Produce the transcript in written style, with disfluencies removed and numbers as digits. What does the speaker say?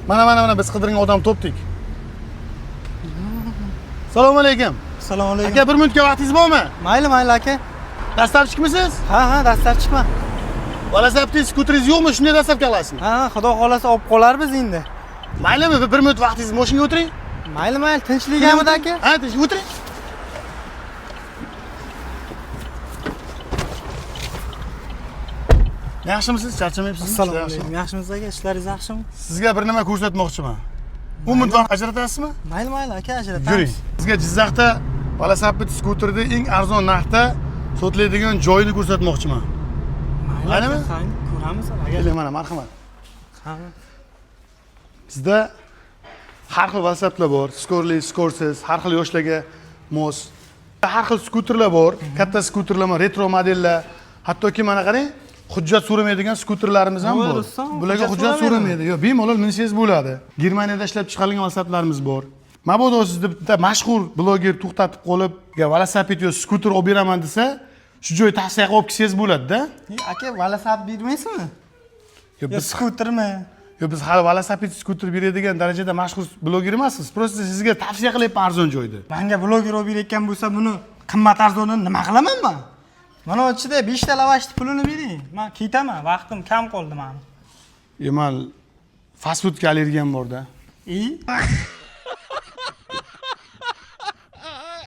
Mana biz qidirgan odam topdik. Assalomu alaykum. Assalomu alaykum. Aka 1 minutga vaqtingiz bormi? Mayli aka. Dastlabchimisiz? Ha, dastlabchiman. Velosapeed skuteringiz yo'qmi? Shunday dastlabki qilasizmi? Ha, xudo xolasa olib qolarmiz endi. Maylimi? 1 minut vaqtingiz mashinaga o'tiring. Mayli, tinchligingiz aka. Ha, tinch o'tiring. Yaxshimisiz? Charchamayapsizmi? Assalomu alaykum. Yaxshimisiz aka? Ishlaringiz yaxshimi? Sizga bir nima ko'rsatmoqchiman. 10 minut vaqt ajratasizmi? Mayli aka, ajratamiz. Yuring. Sizga Jizzaxda velosapeed skuterida eng arzon narxda sotiladigan joyni ko'rsatmoqchiman. Maylimi? Ko'ramiz aka. Keling, mana marhamat. Ha. Bizda har xil velosapeedlar bor, skorli, skorsiz, har xil yoshlarga mos. Har xil skuterlar bor, katta skuterlar, retro modellar, hattoki mana qarang, hujjat so'ramaydigan skuterlarimiz ham bor. Bularga hujjat so'ramaydi. Yo'q, bemalol minsangiz bo'ladi. Germaniyada ishlab chiqarilgan velosapeedlarimiz bor. Mabodo sizda bitta mashhur bloger to'xtatib qolib, velosapeed yo skuter olib beraman desa, shu joy tavsiya qilib kelsangiz bo'ladi-da. Aka, velosapeed bermaysizmi? Yo, Biz skutermi? Yo, biz hali velosapeed skuter beradigan darajada mashhur bloger emassiz. Просто sizga tavsiya qilyapman arzon joyda. Menga bloger olib berayotgan bo'lsa, buni qimmat arzonini nima qilaman men? Mana ichida 5 ta lavashni pulini bering. Men ketaman, vaqtim kam qoldi meni. Men fast foodga allergiyam bor-da.